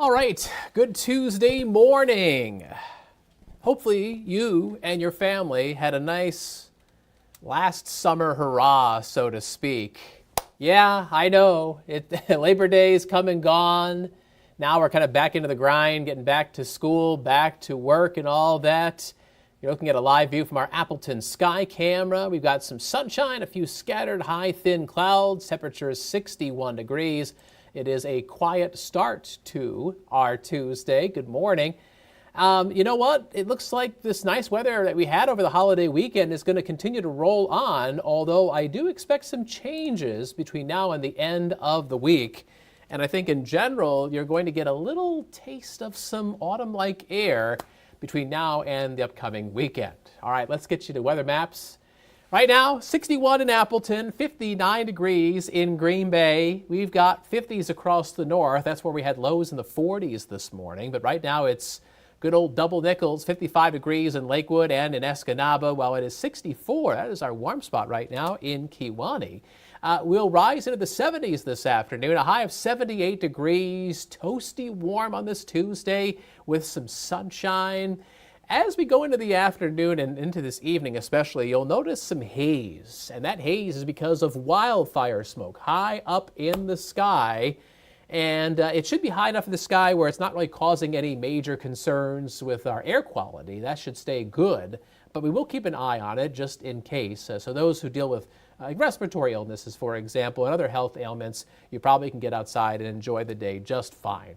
All right, good Tuesday morning. Hopefully you and your family had a nice last summer hurrah, so to speak. Yeah, I know, Labor Day is come and gone. Now we're kind of back into the grind, getting back to school, back to work and all that. You're looking at a live view from our Appleton sky camera. We've got some sunshine, a few scattered high, thin clouds. Temperature is 61 degrees. It is a quiet start to our Tuesday. Good morning. You know what? It looks like this nice weather that we had over the holiday weekend is going to continue to roll on, although I do expect some changes between now and the end of the week. And I think in general, you're going to get a little taste of some autumn-like air between now and the upcoming weekend. All right, let's get you to weather maps. Right now, 61 in Appleton, 59 degrees in Green Bay. We've got 50s across the north. That's where we had lows in the 40s this morning. But right now, it's good old double nickels, 55 degrees in Lakewood and in Escanaba, while it is 64. That is our warm spot right now in Kewanee. We'll rise into the 70s this afternoon, a high of 78 degrees, toasty warm on this Tuesday with some sunshine. As we go into the afternoon and into this evening especially, you'll notice some haze. And that haze is because of wildfire smoke high up in the sky. And it should be high enough in the sky where it's not really causing any major concerns with our air quality. That should stay good. But we will keep an eye on it just in case. So those who deal with respiratory illnesses, for example, and other health ailments, you probably can get outside and enjoy the day just fine.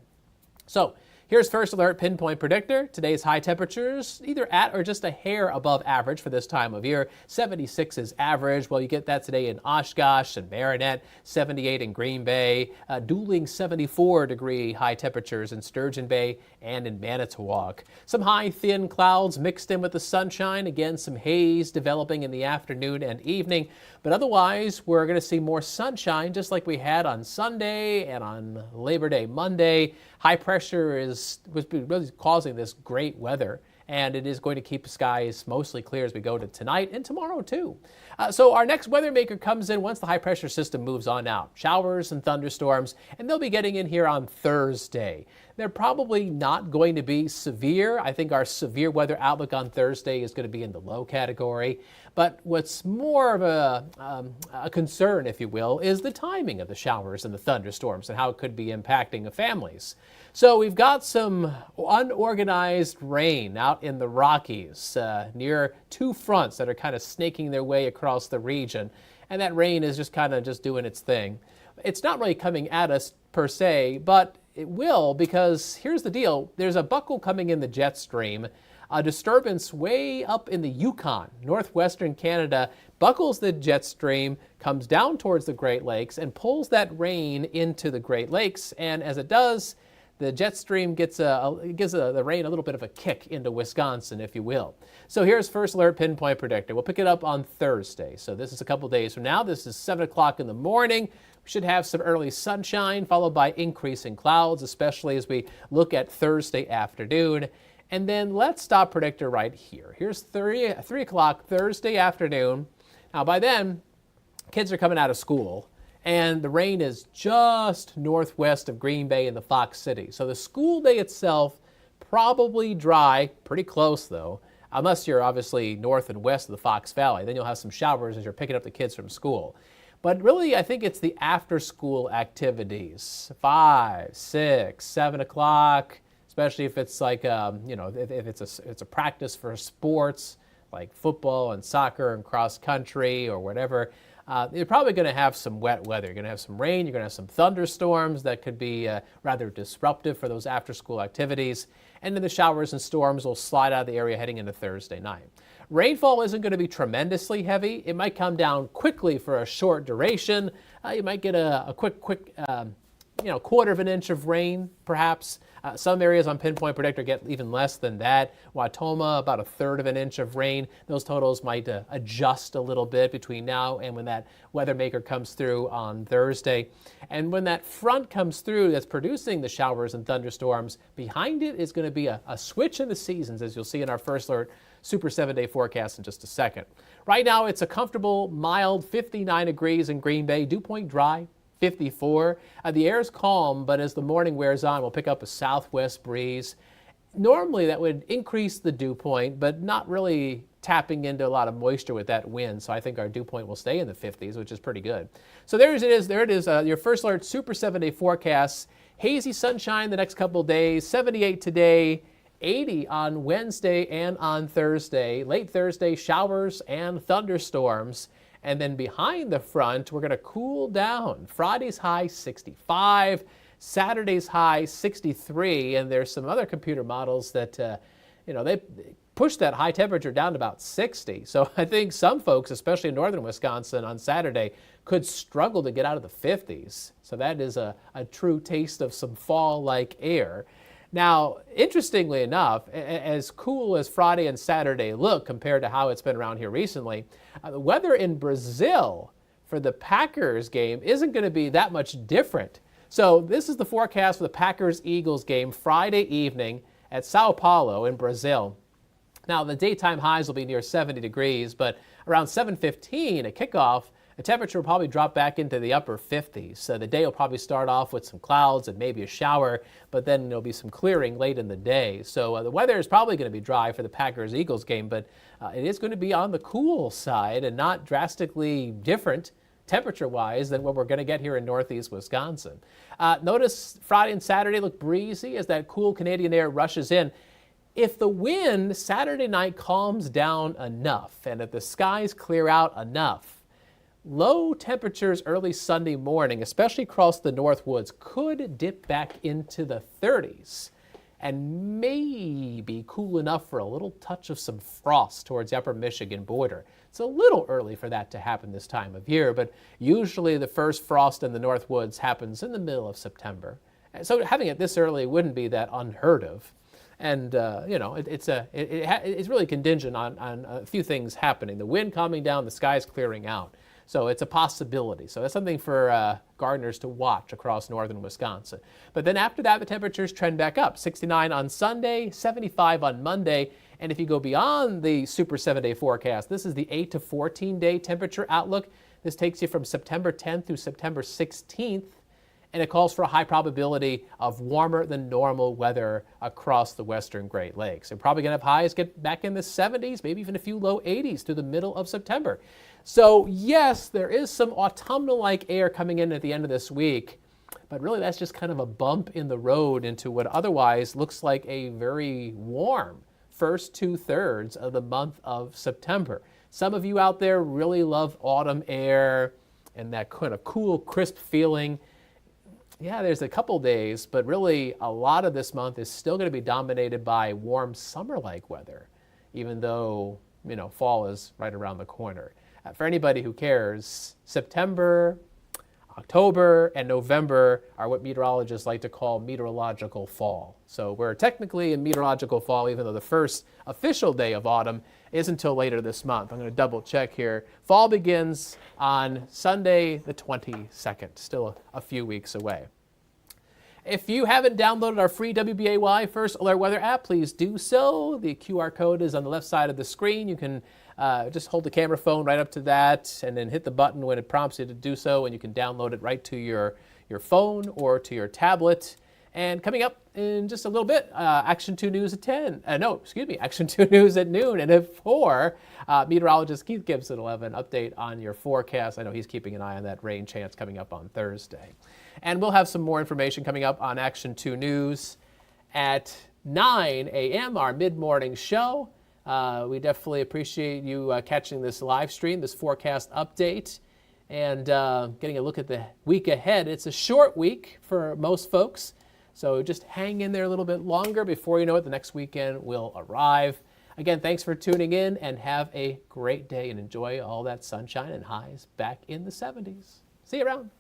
So here's First Alert Pinpoint Predictor. Today's high temperatures either at or just a hair above average for this time of year. 76 is average. Well, you get that today in Oshkosh and Marinette, 78 in Green Bay, dueling 74-degree high temperatures in Sturgeon Bay and in Manitowoc. Some high, thin clouds mixed in with the sunshine. Again, some haze developing in the afternoon and evening. But otherwise, we're going to see more sunshine just like we had on Sunday and on Labor Day Monday. High pressure was really causing this great weather, and it is going to keep the skies mostly clear as we go to tonight and tomorrow too. So our next weather maker comes in once the high pressure system moves on out. Showers and thunderstorms, and they'll be getting in here on Thursday. They're probably not going to be severe. I think our severe weather outlook on Thursday is going to be in the low category. But what's more of a concern, if you will, is the timing of the showers and the thunderstorms and how it could be impacting the families. So we've got some unorganized rain out in the Rockies near two fronts that are kind of snaking their way across the region. And that rain is just kind of just doing its thing. It's not really coming at us per se, but it will, because here's the deal. There's a buckle coming in the jet stream. A disturbance way up in the Yukon, northwestern Canada, buckles the jet stream, comes down towards the Great Lakes, and pulls that rain into the Great Lakes. And as it does, the jet stream gives the rain a little bit of a kick into Wisconsin, if you will. So here's First Alert Pinpoint Predictor. We'll pick it up on Thursday. So this is a couple days from now. This is 7 o'clock in the morning. We should have some early sunshine, followed by increasing clouds, especially as we look at Thursday afternoon. And then let's stop predictor right here. Here's 3 o'clock Thursday afternoon. Now by then, kids are coming out of school, and the rain is just northwest of Green Bay in the Fox City. So the school day itself, probably dry, pretty close though, unless you're obviously north and west of the Fox Valley. Then you'll have some showers as you're picking up the kids from school. But really, I think it's the after-school activities, 5, 6, 7 o'clock, especially if it's like, if it's a practice for sports like football and soccer and cross country or whatever. You're probably going to have some wet weather. You're going to have some rain. You're going to have some thunderstorms that could be rather disruptive for those after-school activities. And then the showers and storms will slide out of the area heading into Thursday night. Rainfall isn't going to be tremendously heavy. It might come down quickly for a short duration. You might get a quick quarter of an inch of rain, perhaps. Some areas on Pinpoint Predictor get even less than that. Wautoma, about a third of an inch of rain. Those totals might adjust a little bit between now and when that weather maker comes through on Thursday. And when that front comes through that's producing the showers and thunderstorms, behind it is going to be a switch in the seasons, as you'll see in our First Alert Super 7-day forecast in just a second. Right now, it's a comfortable, mild 59 degrees in Green Bay. Dew point dry. 54. The air is calm, but as the morning wears on, we'll pick up a southwest breeze. Normally, that would increase the dew point, but not really tapping into a lot of moisture with that wind. So I think our dew point will stay in the 50s, which is pretty good. So there it is. There it is. Your first alert super 7-day forecast. Hazy sunshine the next couple of days. 78 today. 80 on Wednesday and on Thursday. Late Thursday, showers and thunderstorms. And then behind the front, we're going to cool down. Friday's high 65. Saturday's high 63, and there's some other computer models that, they push that high temperature down to about 60. So I think some folks, especially in northern Wisconsin on Saturday, could struggle to get out of the 50s. So that is a true taste of some fall-like air. Now, interestingly enough, as cool as Friday and Saturday look compared to how it's been around here recently, the weather in Brazil for the Packers game isn't going to be that much different. So this is the forecast for the Packers-Eagles game Friday evening at Sao Paulo in Brazil. Now, the daytime highs will be near 70 degrees, but around 7:15 at kickoff, the temperature will probably drop back into the upper 50s. So the day will probably start off with some clouds and maybe a shower, but then there'll be some clearing late in the day. So the weather is probably going to be dry for the Packers-Eagles game, but it is going to be on the cool side and not drastically different temperature-wise than what we're going to get here in northeast Wisconsin. Notice Friday and Saturday look breezy as that cool Canadian air rushes in. If the wind Saturday night calms down enough and if the skies clear out enough, low temperatures early Sunday morning, especially across the North Woods, could dip back into the 30s and maybe cool enough for a little touch of some frost towards the upper Michigan border. It's a little early for that to happen this time of year, but usually the first frost in the North Woods happens in the middle of September. So having it this early wouldn't be that unheard of. And, it's really contingent on a few things happening. The wind calming down, the skies clearing out. So it's a possibility. So that's something for gardeners to watch across northern Wisconsin. But then after that, the temperatures trend back up. 69 on Sunday, 75 on Monday. And if you go beyond the super 7-day forecast, this is the 8 to 14-day temperature outlook. This takes you from September 10th through September 16th. And it calls for a high probability of warmer than normal weather across the western Great Lakes. We're probably going to have highs get back in the 70s, maybe even a few low 80s through the middle of September. So yes, there is some autumnal-like air coming in at the end of this week, but really that's just kind of a bump in the road into what otherwise looks like a very warm first 2/3 of the month of September. Some of you out there really love autumn air and that kind of cool, crisp feeling. Yeah, there's a couple days, but really a lot of this month is still going to be dominated by warm summer-like weather, even though, fall is right around the corner. For anybody who cares, September, October, and November are what meteorologists like to call meteorological fall. So we're technically in meteorological fall, even though the first official day of autumn isn't until later this month. I'm going to double check here. Fall begins on Sunday, the 22nd, still a few weeks away. If you haven't downloaded our free WBAY First Alert Weather app, please do so. The QR code is on the left side of the screen. You can just hold the camera phone right up to that and then hit the button when it prompts you to do so, and you can download it right to your phone or to your tablet. And coming up in just a little bit, Action 2 News at 10. Action 2 News at noon. And at 4, meteorologist Keith Gibson will have an update on your forecast. I know he's keeping an eye on that rain chance coming up on Thursday. And we'll have some more information coming up on Action 2 News at 9 a.m., our mid-morning show. We definitely appreciate you catching this live stream, this forecast update, and getting a look at the week ahead. It's a short week for most folks. So just hang in there a little bit longer. Before you know it, the next weekend will arrive. Again, thanks for tuning in and have a great day and enjoy all that sunshine and highs back in the 70s. See you around.